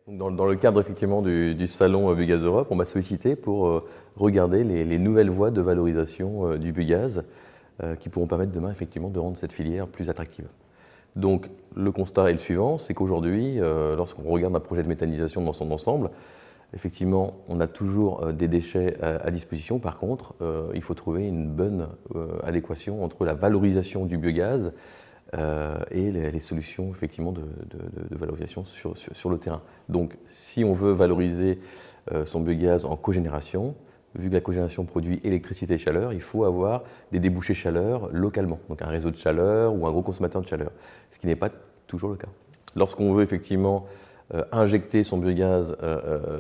Dans le cadre effectivement du salon Biogaz Europe, on m'a sollicité pour regarder les nouvelles voies de valorisation du biogaz qui pourront permettre demain effectivement de rendre cette filière plus attractive. Donc le constat est le suivant, c'est qu'aujourd'hui, lorsqu'on regarde un projet de méthanisation dans son ensemble, effectivement, on a toujours des déchets à disposition. Par contre, il faut trouver une bonne adéquation entre la valorisation du biogaz et les solutions effectivement de valorisation sur le terrain. Donc, si on veut valoriser son biogaz en cogénération, vu que la cogénération produit électricité et chaleur, il faut avoir des débouchés chaleur localement, donc un réseau de chaleur ou un gros consommateur de chaleur, ce qui n'est pas toujours le cas. Lorsqu'on veut effectivement injecter son biogaz,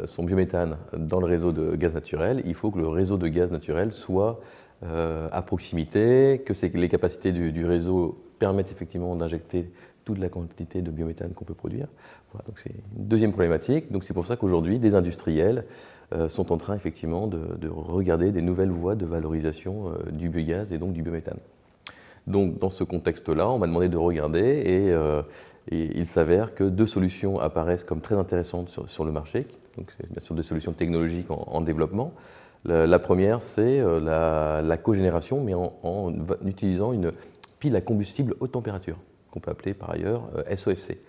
son biométhane dans le réseau de gaz naturel, il faut que le réseau de gaz naturel soit à proximité, que les capacités du réseau permettent effectivement d'injecter toute la quantité de biométhane qu'on peut produire. Voilà, donc c'est une deuxième problématique. Donc c'est pour ça qu'aujourd'hui, des industriels sont en train effectivement de regarder des nouvelles voies de valorisation du biogaz et donc du biométhane. Donc dans ce contexte-là, on m'a demandé de regarder et il s'avère que deux solutions apparaissent comme très intéressantes sur le marché. Donc c'est bien sûr des solutions technologiques en développement. La première, c'est la cogénération, mais en utilisant une pile à combustible haute température, qu'on peut appeler par ailleurs SOFC.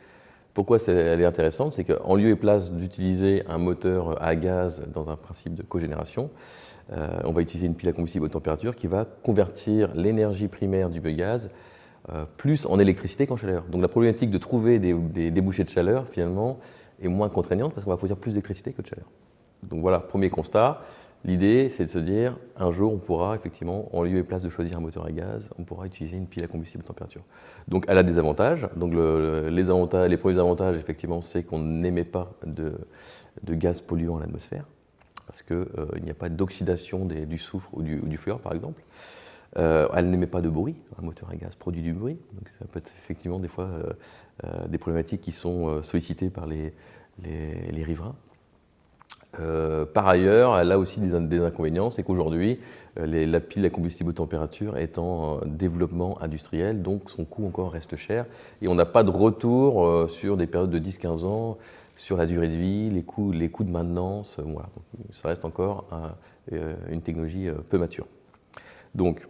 Pourquoi elle est intéressante? C'est qu'en lieu et place d'utiliser un moteur à gaz dans un principe de cogénération, on va utiliser une pile à combustible haute température qui va convertir l'énergie primaire du biogaz plus en électricité qu'en chaleur. Donc la problématique de trouver des débouchés de chaleur, finalement, est moins contraignante parce qu'on va produire plus d'électricité que de chaleur. Donc voilà, premier constat. L'idée, c'est de se dire, un jour, on pourra effectivement, en lieu et place de choisir un moteur à gaz, on pourra utiliser une pile à combustible température. Donc, elle a des avantages. Donc, les premiers avantages, effectivement, c'est qu'on n'émet pas de gaz polluant à l'atmosphère, parce qu'il n'y a pas d'oxydation du soufre ou du fluor, par exemple. Elle n'émet pas de bruit. Un moteur à gaz produit du bruit. Donc, ça peut être effectivement des fois des problématiques qui sont sollicitées par les riverains. Par ailleurs, elle a aussi des inconvénients, c'est qu'aujourd'hui, la pile à combustible haute température est en développement industriel, donc son coût encore reste cher, et on n'a pas de retour sur des périodes de 10-15 ans, sur la durée de vie, les coûts de maintenance, voilà. Ça reste encore une technologie peu mature. Donc,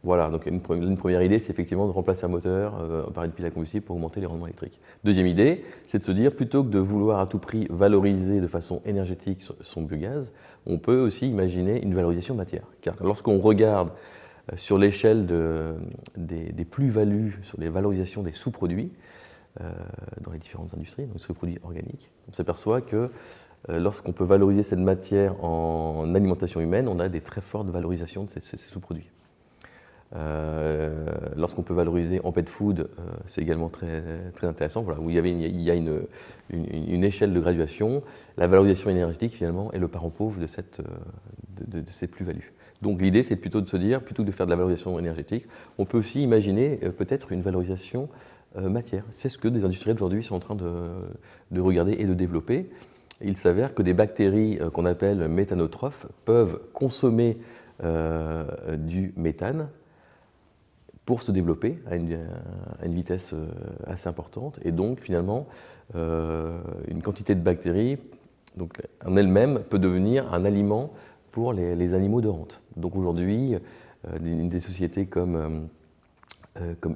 voilà, donc une première idée, c'est effectivement de remplacer un moteur par une pile à combustible pour augmenter les rendements électriques. Deuxième idée, c'est de se dire, plutôt que de vouloir à tout prix valoriser de façon énergétique son biogaz, on peut aussi imaginer une valorisation matière. Car lorsqu'on regarde sur l'échelle des plus-values, sur les valorisations des sous-produits dans les différentes industries, donc sous-produits organiques, on s'aperçoit que lorsqu'on peut valoriser cette matière en alimentation humaine, on a des très fortes valorisations de ces sous-produits. Lorsqu'on peut valoriser en pet food, c'est également très, très intéressant, voilà, où il y a une échelle de graduation. La valorisation énergétique, finalement, est le parent pauvre de ces plus-values. Donc l'idée, c'est plutôt de se dire, plutôt que de faire de la valorisation énergétique, on peut aussi imaginer peut-être une valorisation matière. C'est ce que des industriels aujourd'hui sont en train de regarder et de développer. Il s'avère que des bactéries qu'on appelle méthanotrophes peuvent consommer du méthane pour se développer à une vitesse assez importante. Et donc, finalement, une quantité de bactéries, donc, en elle-même, peut devenir un aliment pour les animaux de rente. Donc aujourd'hui, des sociétés comme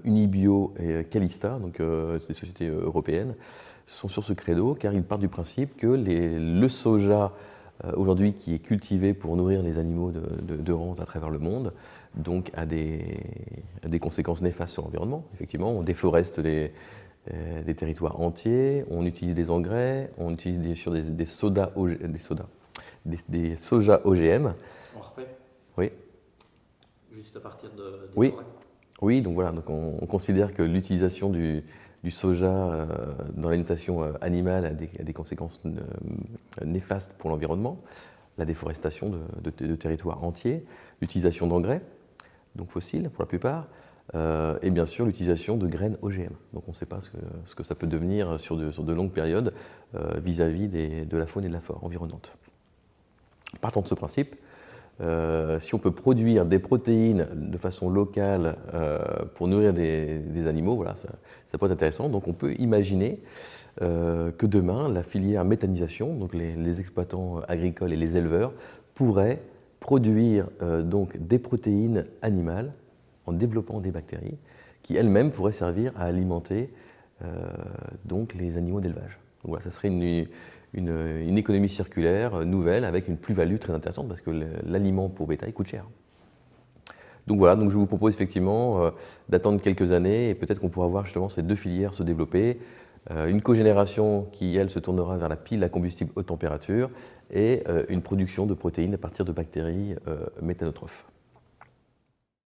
Unibio et Calista, donc c'est des sociétés européennes, sont sur ce credo, car ils partent du principe que le soja, aujourd'hui, qui est cultivé pour nourrir les animaux de rente à travers le monde, donc a des conséquences néfastes sur l'environnement. Effectivement, on déforeste des territoires entiers, on utilise des engrais, on utilise des soja OGM. On refait? Oui. Juste à partir des oui. forêts? Oui, donc voilà, donc on considère que l'utilisation du soja dans l'alimentation animale a des conséquences néfastes pour l'environnement, la déforestation de territoires entiers, l'utilisation d'engrais, donc fossiles pour la plupart, et bien sûr l'utilisation de graines OGM. Donc on ne sait pas ce que ça peut devenir sur de longues périodes vis-à-vis de la faune et de la flore environnante. Partant de ce principe, si on peut produire des protéines de façon locale pour nourrir des animaux, voilà, ça peut être intéressant. Donc on peut imaginer que demain, la filière méthanisation, donc les exploitants agricoles et les éleveurs, pourraient produire donc des protéines animales en développant des bactéries qui elles-mêmes pourraient servir à alimenter donc les animaux d'élevage. Donc voilà, ça serait une économie circulaire nouvelle avec une plus-value très intéressante parce que l'aliment pour bétail coûte cher. Donc voilà, donc je vous propose effectivement d'attendre quelques années et peut-être qu'on pourra voir justement ces deux filières se développer. Une cogénération qui, elle, se tournera vers la pile à combustible haute température et une production de protéines à partir de bactéries méthanotrophes.